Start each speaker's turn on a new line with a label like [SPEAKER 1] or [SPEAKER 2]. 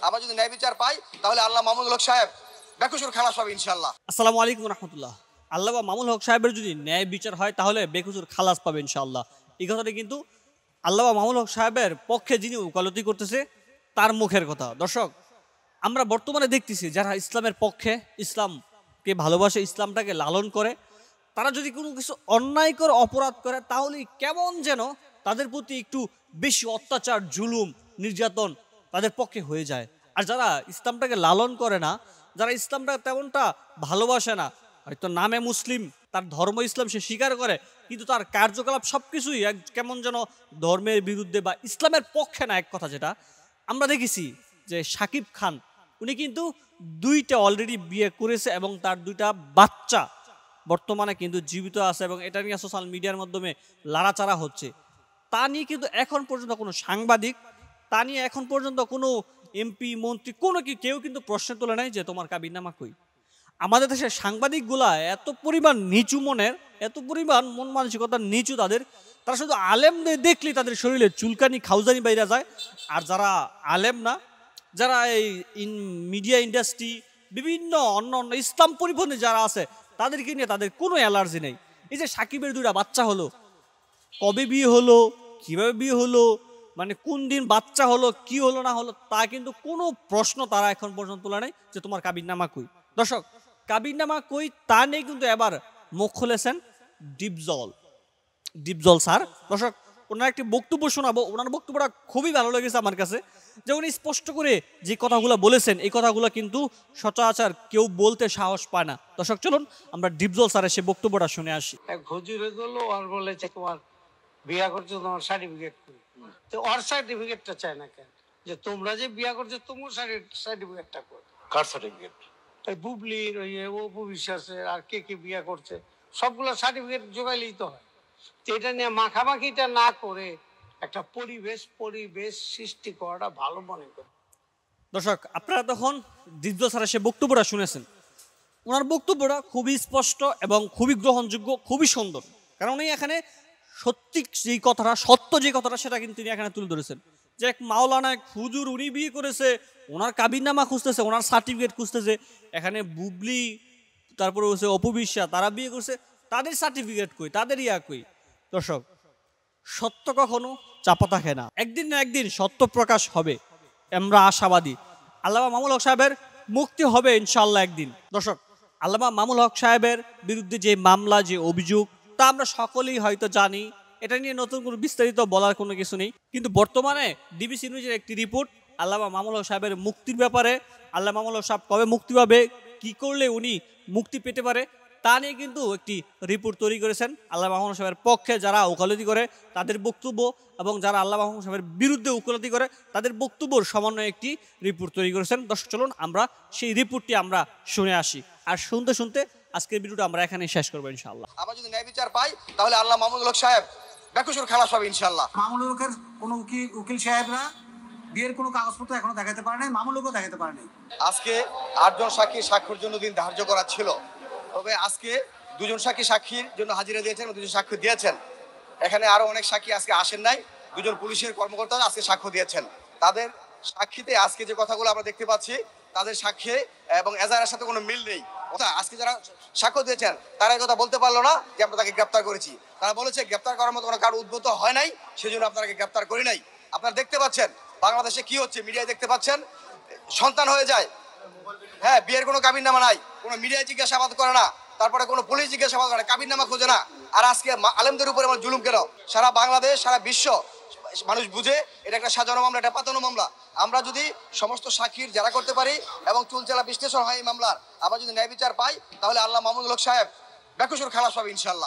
[SPEAKER 1] আমরা যদি ন্যায় বিচার পাই তাহলে আল্লাহ মামুনুল হক সাহেব বেকসুর খালাস পাবে ইনশাআল্লাহ।
[SPEAKER 2] আসসালামু আলাইকুম রহমতুল্লাহ। আল্লামা মামুনুল হক সাহেবের যদি ন্যায় বিচার হয় তাহলে বেকসুর খালাস পাবে ইনশাআল্লাহ। এই কথাটা কিন্তু আল্লামা মামুনুল হক সাহেবের পক্ষে যিনি ওকালতি করতেছে তার মুখের কথা। দর্শক, আমরা বর্তমানে দেখতেছি যারা ইসলামের পক্ষে, ইসলামকে ভালোবাসে, ইসলামটাকে লালন করে, তারা যদি কোনো কিছু অন্যায়কর অপরাধ করে তাহলে কেমন যেন তাদের প্রতি একটু বেশি অত্যাচার, জুলুম, নির্যাতন তাদের পক্ষে হয়ে যায়। আর যারা ইসলামটাকে লালন করে না, যারা ইসলামটা তেমনটা ভালোবাসে না, হয়তো নামে মুসলিম, তার ধর্ম ইসলাম সে স্বীকার করে, কিন্তু তার কার্যকলাপ সব কিছুই কেমন যেন ধর্মের বিরুদ্ধে বা ইসলামের পক্ষে না। এক কথা যেটা আমরা দেখেছি যে শাকিব খান, উনি কিন্তু দুইটা অলরেডি বিয়ে করেছে এবং তার দুইটা বাচ্চা বর্তমানে কিন্তু জীবিত আছে এবং এটা নিয়ে সোশ্যাল মিডিয়ার মাধ্যমে লাড়াচাড়া হচ্ছে। তা নিয়ে কিন্তু এখন পর্যন্ত কোনো সাংবাদিক, তা নিয়ে এখন পর্যন্ত কোনো এমপি, মন্ত্রী, কোনো কেউ কিন্তু প্রশ্ন তোলে নাই যে তোমার কাবিননামা কই। আমাদের দেশের সাংবাদিকগুলা এত পরিমাণ নিচু মনের, এত পরিমাণ মন মানসিকতা নিচু তাদের, তারা শুধু আলেমদের দেখলেই তাদের শরীরে চুলকানি, খাউজানি বাইরা যায়। আর যারা আলেম না, যারা এই মিডিয়া ইন্ডাস্ট্রি, বিভিন্ন অন্য অন্য ইসলাম পরিপন্থী যারা আছে, তাদেরকে নিয়ে তাদের কোনো অ্যালার্জি নেই। এই যে সাকিবের দুইটা বাচ্চা হলো, কবে বিয়ে হলো, কিভাবে বিয়ে হলো, মানে কোন দিন বাচ্চা হলো, কি হলো না হলো, তা কিন্তু কোনো প্রশ্ন তারা এখন পর্যন্ত তোলা নেই যে তোমার কাবিননামা কই। দর্শক, কাবিননামা কই তা নিয়ে কিন্তু এবার মুখ খুলেছেন ডিপজল স্যার। দর্শক, ওনার একটি বক্তব্য শোনাবো। ওনার বক্তব্যটা খুবই ভালো লেগেছে আমার কাছে, যে উনি স্পষ্ট করে যে কথাগুলো বলেছেন, এই কথাগুলো কিন্তু সচরাচর কেউ বলতে সাহস পায় না। দর্শক, চলুন আমরা ডিপজল স্যারের সে বক্তব্যটা শুনে আসি।
[SPEAKER 3] এক হুজুরে গেলো আর বলেছে তোমার বিয়া করছো, তোমার সার্টিফিকেট কই? তো ওর সার্টিফিকেটটা চায় না কেন? যে তোমরা যে বিয়া করছো তোমার সার্টিফিকেটটা কই?
[SPEAKER 1] কার সার্টিফিকেট?
[SPEAKER 3] ওই বুবলির, ওই অপু বিশ্বাসের, আর কে কে বিয়া করছে সবগুলো সার্টিফিকেট জোগাইলেই তো হয়। তো এটা নিয়ে মাখামাখিটা না করে একটা পরিবেশ সৃষ্টি করাটা ভালো মনে করি।
[SPEAKER 2] দর্শক, আপনারা তখন ডিপজল স্যারের সে বক্তব্যটা শুনেছেন। ওনার বক্তব্যটা খুবই স্পষ্ট এবং খুবই গ্রহণযোগ্য, খুবই সুন্দর। কারণ উনি এখানে সত্যি যেই কথাটা, সত্য যে কথাটা, সেটা কিন্তু তিনি এখানে তুলে ধরেছেন। যে এক মাওলানা, এক হুজুর, উনি বিয়ে করেছে, ওনার কাবিননামা খুঁজতেছে, ওনার সার্টিফিকেট খুঁজতেছে। এখানে বুবলি, তারপরে হচ্ছে অপবিশ্বাস, তারা বিয়ে করছে, তাদের সার্টিফিকেট কই, তাদের ইয়া কই। দর্শক, সত্য কখনো চাপা থাকে না, একদিন না একদিন সত্য প্রকাশ হবে, আমরা আশাবাদী। আল্লামা মামুনুল হক সাহেবের মুক্তি হবে ইনশাআল্লাহ একদিন। দর্শক, আল্লামা মামুনুল হক সাহেবের বিরুদ্ধে যে মামলা, যে অভিযোগ, তা আমরা সকলেই হয়তো জানি। এটা নিয়ে নতুন কোনো বিস্তারিত বলার কোনো কিছু নেই। কিন্তু বর্তমানে ডিবিসি নিউজের একটি রিপোর্ট আল্লামা মামুনুল হক সাহেবের মুক্তির ব্যাপারে, আল্লামা মামুনুল হক সাহেব কবে মুক্তি পাবে, কি করলে উনি মুক্তি পেতে পারে, তা নিয়ে কিন্তু একটি রিপোর্ট তৈরি করেছেন আল্লামা মামুনুল সাহেবের পক্ষে যারা ওকালতি করে তাদের বক্তব্য, এবং যারা আল্লামা মামুনুল সাহেবের বিরুদ্ধে ওকালতি করে তাদের বক্তব্যর সমন্বয়ে একটি রিপোর্ট তৈরি করেছেন। দর্শক, চলুন আমরা সেই রিপোর্টটি আমরা শুনে আসি। আর শুনতে শুনতে আজকের ভিডিওটা আমরা এখানে শেষ করবো ইনশাআল্লাহ।
[SPEAKER 1] আমরা যদি ন্যায় বিচার পাই তাহলে আল্লাহ মামুনুল হক সাহেব বেকসুর খালাস পাবে ইনশাআল্লাহ।
[SPEAKER 4] মামুনুল হকের কোনো উকিল সাহেবরা বিয়ের কোনো কাগজপত্র এখনো দেখাতে পারে নাই, মামুনুল হকও দেখাতে পারে নাই।
[SPEAKER 1] আজকে 8 জন সাক্ষী সাক্ষীর জন্য দিন ধার্য করা ছিল, তবে আজকে 2 জন সাক্ষী সাক্ষীর জন্য হাজিরা দিয়েছেন, 2 জন সাক্ষ্য দিয়েছেন। এখানে আরো অনেক সাক্ষী আজকে আসেন নাই। 2 জন পুলিশের কর্মকর্তা আজকে সাক্ষ্য দিয়েছেন। তাদের সাক্ষীতে আজকে যে কথাগুলো আমরা দেখতে পাচ্ছি, তাদের সাক্ষ্যে এবং এজাহারের সাথে কোনো মিল নেই। আজকে যারা সাক্ষ্য দিয়েছেন তারা এই কথা বলতে পারলো না যে আমরা তাকে গ্রেপ্তার করেছি। তারা বলেছে গ্রেপ্তার করার মতো কোনো কারো উদ্ভূত হয় নাই, সেজন্য আপনাকে গ্রেপ্তার করি নাই। আপনারা দেখতে পাচ্ছেন বাংলাদেশে কি হচ্ছে, মিডিয়ায় দেখতে পাচ্ছেন সন্তান হয়ে যায়, হ্যাঁ, বিয়ের কোনো কাবিননামা নাই, কোনো মিডিয়ায় জিজ্ঞাসাবাদ করে না, তারপরে কোনো পুলিশ জিজ্ঞাসাবাদ করে না, কাবিননামা খোঁজে না। আর আজকে আলেমদের উপরে আমার জুলুম কেন? সারা বাংলাদেশ, সারা বিশ্ব মানুষ বুঝে এটা একটা সাজানো মামলা, এটা পাতানো মামলা। আমরা যদি সমস্ত সাক্ষীর যারা করতে পারি এবং চুলচেলা বিশ্লেষণ হয় এই মামলার, আমরা যদি ন্যায় বিচার পাই তাহলে আল্লাহ মামুনুল হক সাহেব বেকসুর খালাস পাবে ইনশাআল্লাহ।